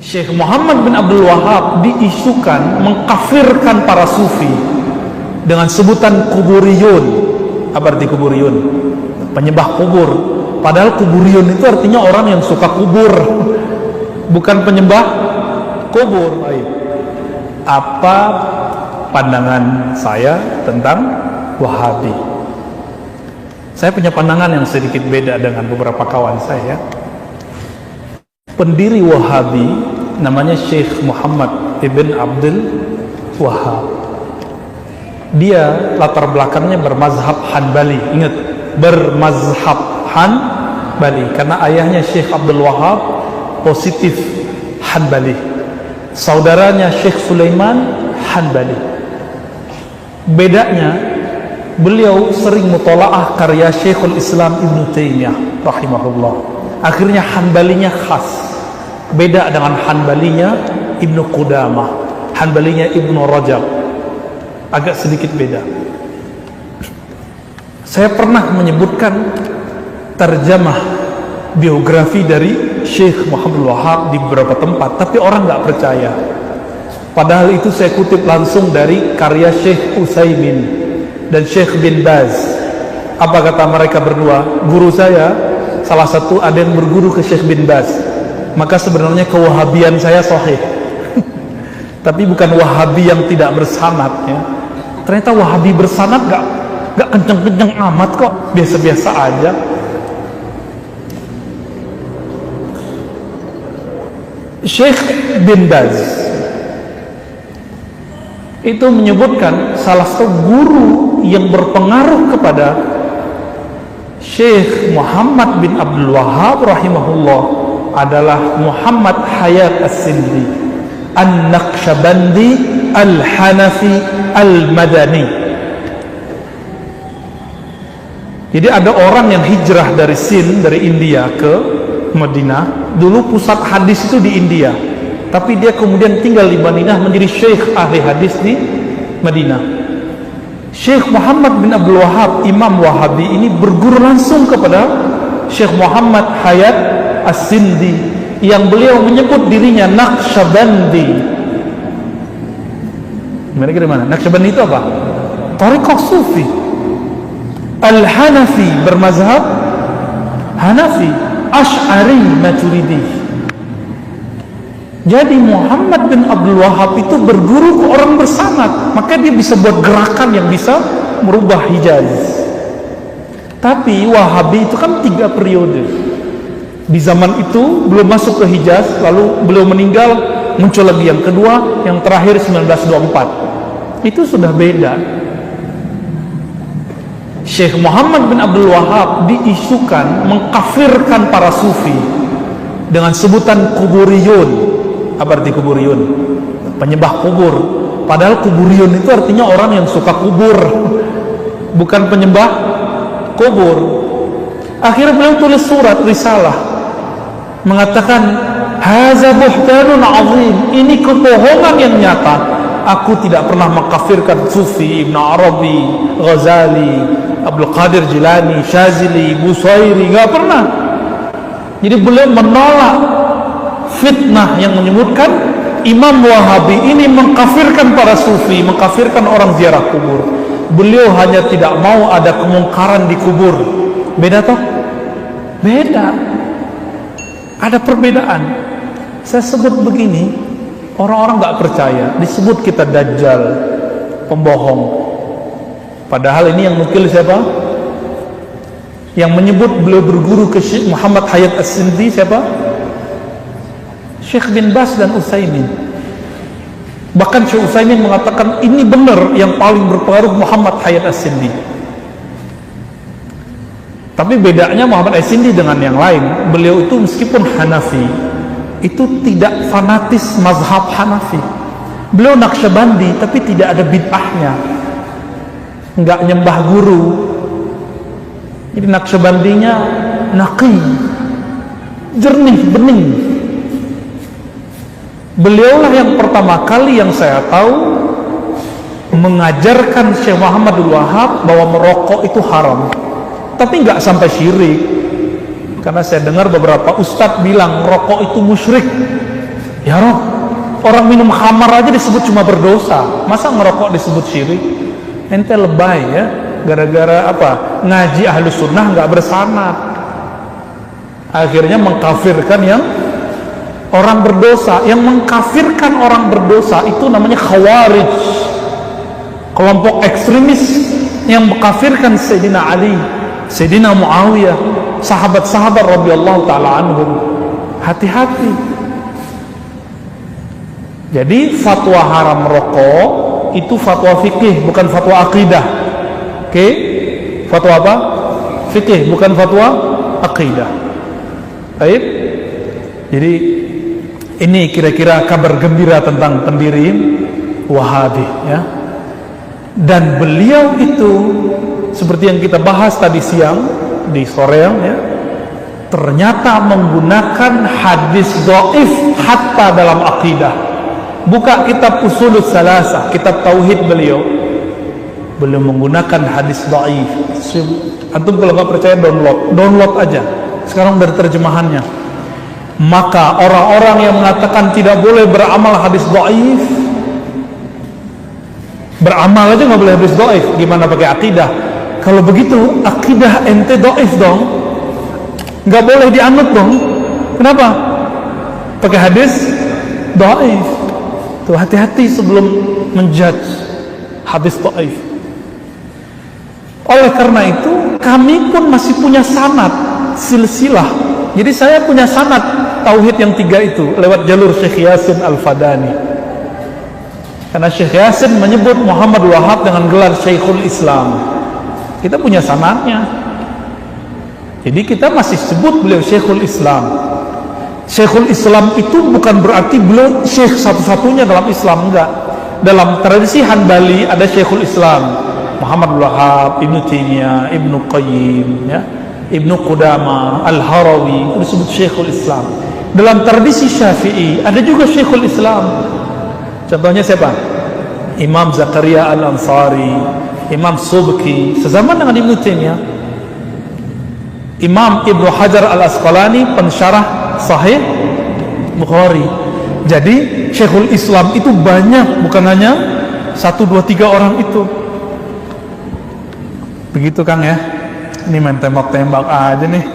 Syekh Muhammad bin Abdul Wahab diisukan mengkafirkan para sufi dengan sebutan kuburiyun. Apa arti kuburiyun? Penyembah kubur. Padahal kuburiyun itu artinya orang yang suka kubur, bukan penyembah kubur. Apa pandangan saya tentang Wahabi? Saya punya pandangan yang sedikit beda dengan beberapa kawan saya. Pendiri Wahabi namanya Syekh Muhammad ibn Abdul Wahab. Dia latar belakangnya bermazhab Hanbali. Ingat, bermazhab Hanbali karena ayahnya Syekh Abdul Wahab positif Hanbali, saudaranya Syekh Sulaiman Hanbali. Bedanya, beliau sering mutolaah karya Syekhul Islam Ibn Taimiyah rahimahullah. Akhirnya Hanbalinya khas, beda dengan Hanbalinya Ibnu Qudamah, Hanbalinya Ibnu Rajab, agak sedikit beda. Saya pernah menyebutkan terjemah biografi dari Syekh Muhammad Wahab di beberapa tempat, tapi orang nggak percaya. Padahal itu saya kutip langsung dari karya Syekh Utsaimin dan Syekh bin Baz. Apa kata mereka berdua? Guru saya, salah satu ada yang berguru ke Syekh bin Baz. Maka sebenarnya kewahabian saya sahih. Tapi bukan Wahabi yang tidak bersanad ya. Ternyata Wahabi bersanad gak kenceng-kenceng amat kok, biasa-biasa aja. Syekh bin Baz itu menyebutkan salah satu guru yang berpengaruh kepada Syekh Muhammad bin Abdul Wahab rahimahullah adalah Muhammad Hayat As-Sindi An-Naqsyabandi Al-Hanafi Al-Madani. Jadi ada orang yang hijrah dari Sind, dari India ke Madinah. Dulu pusat hadis itu di India, tapi dia kemudian tinggal di Madinah menjadi syekh ahli hadis di Madinah. Syekh Muhammad bin Abdul Wahab, Imam Wahabi ini berguru langsung kepada Syekh Muhammad Hayat As-Sindi yang beliau menyebut dirinya Naqsyabandi. Gimana mana? Naqsyabandi itu apa? Thariqah Sufi. Al-Hanafi, bermazhab Hanafi, Asy'ari Maturidi. Jadi Muhammad bin Abdul Wahab itu berguru ke orang bersanad, maka dia bisa buat gerakan yang bisa merubah Hijaz. Tapi Wahabi itu kan 3 periode. Di zaman itu belum masuk ke Hijaz, lalu beliau meninggal, muncul lagi yang kedua, yang terakhir 1924. Itu sudah beda. Syekh Muhammad bin Abdul Wahab diisukan mengkafirkan para sufi dengan sebutan kuburiyun. Apa arti kuburiyun? Penyembah kubur. Padahal kuburiyun itu artinya orang yang suka kubur, bukan penyembah kubur. Akhirnya beliau tulis surat risalah mengatakan, haza buhtanun azim, ini kebohongan yang nyata. Aku tidak pernah mengkafirkan Sufi, Ibn Arabi, Ghazali, Abdul Qadir Jilani, Syazili, Busairi, gak pernah. Jadi beliau menolak fitnah yang menyebutkan Imam Wahabi ini mengkafirkan para Sufi, mengkafirkan orang ziarah kubur. Beliau hanya tidak mau ada kemungkaran di kubur. Beda toh? Beda. Ada perbedaan. Saya sebut begini, orang-orang gak percaya, disebut kita dajjal, pembohong. Padahal ini yang nukil siapa? Yang menyebut beliau berguru ke Syekh Muhammad Hayat As-Sindi siapa? Syekh bin Baz dan Utsaimin. Bahkan Syekh Utsaimin mengatakan ini benar, yang paling berpengaruh Muhammad Hayat As-Sindi. Tapi bedanya Muhammad As-Sindi dengan yang lain, beliau itu meskipun Hanafi, itu tidak fanatis mazhab Hanafi. Beliau Naqsyabandi tapi tidak ada bid'ahnya, nggak nyembah guru. Jadi Naqsyabandinya naqi, jernih, bening. Beliaulah yang pertama kali yang saya tahu mengajarkan Syekh Muhammad Abdul Wahab bahwa merokok itu haram, tapi nggak sampai syirik. Karena saya dengar beberapa ustadz bilang rokok itu musyrik. Ya Rob, orang minum khamar aja disebut cuma berdosa, masa ngerokok disebut syirik? Ente lebay ya, gara-gara apa? Ngaji ahlu sunnah nggak bersanad, akhirnya mengkafirkan yang orang berdosa. Yang mengkafirkan orang berdosa itu namanya khawarij, kelompok ekstremis yang mengkafirkan Sayyidina Ali, Sayyidina Muawiyah, sahabat-sahabat radhiyallahu taala anhum. Hati-hati. Jadi fatwa haram rokok itu fatwa fikih, bukan fatwa akidah. Oke? Fatwa apa? Fikih, bukan fatwa akidah. Baik. Jadi ini kira-kira kabar gembira tentang pendiri Wahabi ya. Dan beliau itu seperti yang kita bahas tadi siang di sore ya, ternyata menggunakan hadis dhaif hatta dalam akidah. Buka kitab Ushulus Salasah, kitab tauhid beliau menggunakan hadis dhaif. Antum kalau nggak percaya download aja. Sekarang dari terjemahannya. Maka orang-orang yang mengatakan tidak boleh beramal hadis dhaif, beramal aja nggak boleh hadis dhaif, gimana pakai akidah? Kalau begitu akidah ente dhaif dong, nggak boleh dianut dong. Kenapa? Pakai hadis dhaif. Tuh, hati-hati sebelum menjudge hadis dhaif. Oleh karena itu kami pun masih punya sanad silsilah. Jadi saya punya sanad tauhid yang 3 itu lewat jalur Syekh Yasin Al-Fadani. Karena Syekh Yasin menyebut Muhammad Wahab dengan gelar Syekhul Islam. Kita punya sanadnya. Jadi kita masih sebut beliau Syekhul Islam. Syekhul Islam itu bukan berarti beliau syekh satu-satunya dalam Islam, enggak. Dalam tradisi Hanbali ada Syekhul Islam Muhammad Wahab, Ibnu Taimiyah, Ibnu Qayyim ya, Ibnu Qudamah, Al-Harawi itu disebut Syekhul Islam. Dalam tradisi Syafi'i ada juga Syekhul Islam. Contohnya siapa? Imam Zakaria Al-Ansari, Imam Subki, sezaman dengan Ibnu Taimiyah. Imam Ibnu Hajar Al-Asqalani, pensyarah Sahih Bukhari. Jadi Syekhul Islam itu banyak, bukan hanya 1, 2, 3 orang itu. Begitu Kang ya. Ini main tembak-tembak aja nih.